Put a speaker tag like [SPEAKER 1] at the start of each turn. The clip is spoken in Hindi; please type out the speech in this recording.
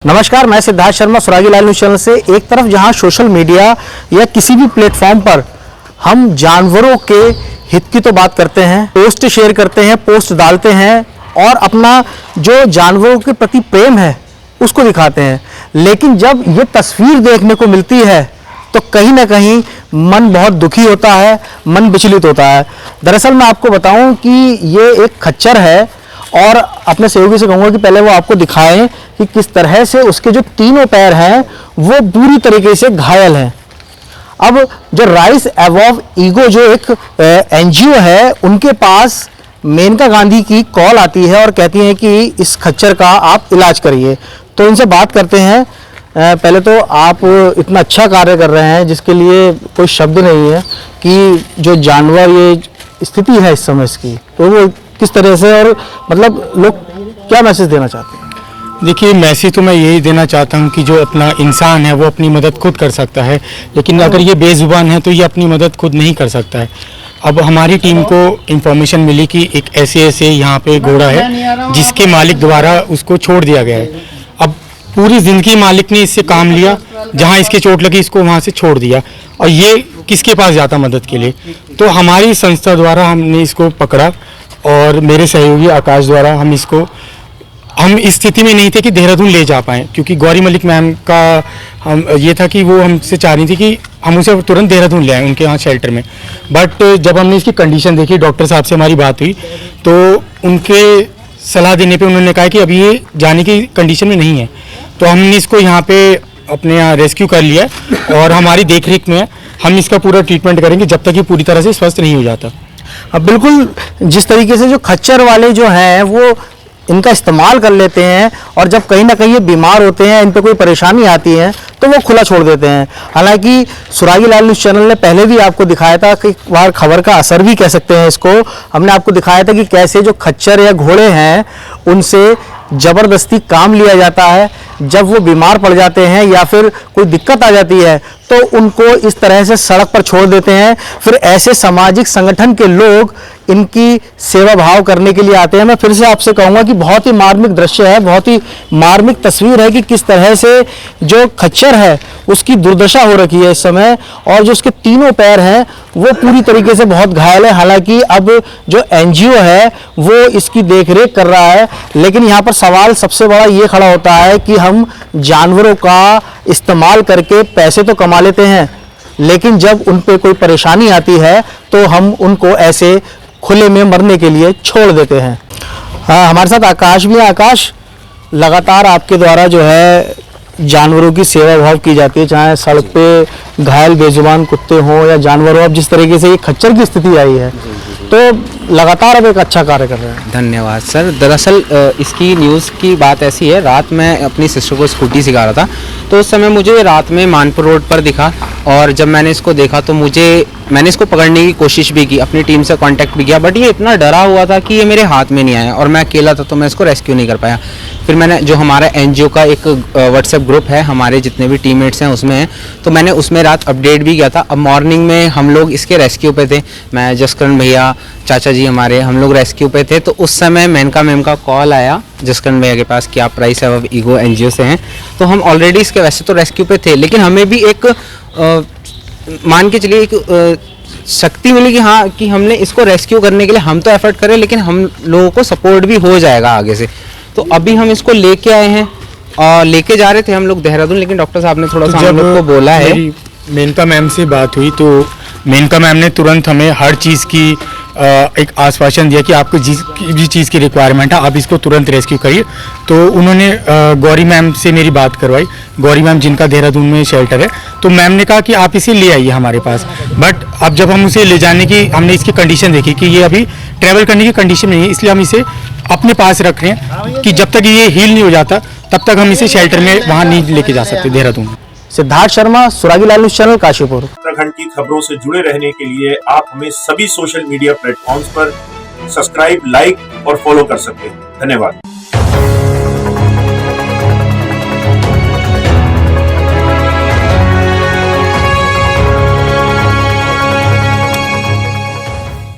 [SPEAKER 1] नमस्कार, मैं सिद्धार्थ शर्मा सुरागी लाल न्यूज चैनल से। एक तरफ जहां सोशल मीडिया या किसी भी प्लेटफॉर्म पर हम जानवरों के हित की तो बात करते हैं, पोस्ट शेयर करते हैं, पोस्ट डालते हैं और अपना जो जानवरों के प्रति प्रेम है उसको दिखाते हैं, लेकिन जब ये तस्वीर देखने को मिलती है तो कहीं ना कहीं मन बहुत दुखी होता है, मन विचलित होता है। दरअसल मैं आपको बताऊं कि ये एक खच्चर है और अपने सहयोगी से कहूँगा कि पहले वो आपको दिखाएं कि किस तरह से उसके जो तीनों पैर हैं वो पूरी तरीके से घायल हैं। अब जो राइस अबव ईगो जो एक एनजीओ है, उनके पास मेनका गांधी की कॉल आती है और कहती हैं कि इस खच्चर का आप इलाज करिए। तो इनसे बात करते हैं। पहले तो आप इतना अच्छा कार्य कर रहे हैं जिसके लिए कोई शब्द नहीं है कि जो जानवर ये स्थिति है इस समय इसकी, तो वो किस तरह से और मतलब लोग क्या मैसेज देना चाहते हैं?
[SPEAKER 2] देखिए, मैसेज तो मैं यही देना चाहता हूँ कि जो अपना इंसान है वो अपनी मदद खुद कर सकता है, लेकिन अगर ये बेजुबान है तो ये अपनी मदद खुद नहीं कर सकता है। अब हमारी टीम को इन्फॉर्मेशन मिली कि एक ऐसे यहाँ पे घोड़ा है जिसके मालिक द्वारा उसको छोड़ दिया गया है। अब पूरी ज़िंदगी मालिक ने इससे काम लिया, जहाँ इसकी चोट लगी इसको वहाँ से छोड़ दिया, और ये किसके पास जाता मदद के लिए? तो हमारी संस्था द्वारा हमने इसको पकड़ा और मेरे सहयोगी आकाश द्वारा हम इस स्थिति में नहीं थे कि देहरादून ले जा पाएँ, क्योंकि गौरी मलिक मैम का हम ये था कि वो हमसे चाह रही थी कि हम उसे तुरंत देहरादून ले आएँ उनके यहाँ शेल्टर में। बट जब हमने इसकी कंडीशन देखी, डॉक्टर साहब से हमारी बात हुई, तो उनके सलाह देने पे उन्होंने कहा कि अभी ये जाने की कंडीशन में नहीं है। तो हमने इसको यहाँ पे अपने यहाँ रेस्क्यू कर लिया और हमारी देखरेख में हम इसका पूरा ट्रीटमेंट करेंगे जब तक ये पूरी तरह से स्वस्थ नहीं हो जाता।
[SPEAKER 1] अब बिल्कुल जिस तरीके से जो खच्चर वाले जो हैं वो इनका इस्तेमाल कर लेते हैं और जब कहीं ना कहीं ये बीमार होते हैं, इन पे कोई परेशानी आती है तो वो खुला छोड़ देते हैं। हालांकि सुरागी लाल न्यूज़ चैनल ने पहले भी आपको दिखाया था कि एक बार खबर का असर भी कह सकते हैं इसको, हमने आपको दिखाया था कि कैसे जो खच्चर या घोड़े हैं उनसे ज़बरदस्ती काम लिया जाता है। जब वो बीमार पड़ जाते हैं या फिर कोई दिक्कत आ जाती है तो उनको इस तरह से सड़क पर छोड़ देते हैं। फिर ऐसे सामाजिक संगठन के लोग इनकी सेवा भाव करने के लिए आते हैं। मैं फिर से आपसे कहूँगा कि बहुत ही मार्मिक दृश्य है, बहुत ही मार्मिक तस्वीर है कि किस तरह से जो खच्चर है उसकी दुर्दशा हो रखी है इस समय, और जो उसके तीनों पैर हैं वो पूरी तरीके से बहुत घायल है। हालांकि अब जो एनजीओ है वो इसकी देखरेख कर रहा है, लेकिन यहाँ पर सवाल सबसे बड़ा ये खड़ा होता है कि हम जानवरों का इस्तेमाल करके पैसे तो कमा लेते हैं, लेकिन जब उन पे कोई परेशानी आती है तो हम उनको ऐसे खुले में मरने के लिए छोड़ देते हैं। हाँ, हमारे साथ आकाश भी है। आकाश, लगातार आपके द्वारा जो है जानवरों की सेवा भाव की जाती है, चाहे सड़क पे घायल बेजुबान कुत्ते हों या जानवर हो। अब जिस तरीके से ये खच्चर की स्थिति आई है तो लगातार अब एक अच्छा कार्य कर रहे हैं।
[SPEAKER 3] धन्यवाद सर। दरअसल इसकी न्यूज़ की बात ऐसी है, रात में अपनी सिस्टर को स्कूटी सिखा रहा था, तो उस समय मुझे रात में मानपुर रोड पर दिखा, और जब मैंने इसको देखा तो मैंने इसको पकड़ने की कोशिश भी की, अपनी टीम से कांटेक्ट भी किया, बट ये इतना डरा हुआ था कि ये मेरे हाथ में नहीं आया और मैं अकेला था तो मैं इसको रेस्क्यू नहीं कर पाया। फिर मैंने जो हमारा एनजीओ का एक व्हाट्सएप ग्रुप है, हमारे जितने भी टीममेट्स हैं उसमें हैं, तो मैंने उसमें रात अपडेट भी किया था। अब मॉर्निंग में हम लोग इसके रेस्क्यू पे थे, मैं जसकरण भैया चाचा जी हमारे, हम लोग रेस्क्यू पे थे। तो उस समय मेनका मैम का कॉल आया जसकरण भैया के पास कि आप राइस अबव ईगो एनजीओ से हैं। तो हम ऑलरेडी इसके वैसे तो रेस्क्यू पे थे, लेकिन हमें भी एक मान के चलिए एक शक्ति मिली कि हाँ कि हमने इसको रेस्क्यू करने के लिए हम तो एफर्ट करें, लेकिन हम लोगों को सपोर्ट भी हो जाएगा आगे से। तो अभी हम इसको लेके आए हैं और लेके जा रहे थे हम लोग देहरादून, लेकिन डॉक्टर साहब ने थोड़ा सा हम लोग को बोला है।
[SPEAKER 2] मेनका मैम से बात हुई तो मेनका मैम ने तुरंत हमें हर चीज़ की एक आश्वासन दिया कि आपको जिस भी चीज़ की रिक्वायरमेंट है आप इसको तुरंत रेस्क्यू करिए। तो उन्होंने गौरी मैम से मेरी बात करवाई, गौरी मैम जिनका देहरादून में शेल्टर है। तो मैम ने कहा कि आप इसे ले आइए हमारे पास। बट अब जब हम उसे ले जाने की हमने इसकी कंडीशन देखी कि ये अभी ट्रैवल करने की कंडीशन नहीं है, इसलिए हम इसे अपने पास रख रहे हैं कि जब तक ये हील नहीं हो जाता तब तक हम इसे शेल्टर में वहाँ नहीं लेके जा सकते देहरादून।
[SPEAKER 1] सिद्धार्थ शर्मा, सुरागी लाल न्यूज़ चैनल, काशीपुर।
[SPEAKER 4] उत्तराखंड की खबरों से जुड़े रहने के लिए आप हमें सभी सोशल मीडिया प्लेटफॉर्म्स पर सब्सक्राइब, लाइक और फॉलो कर सकते हैं। धन्यवाद।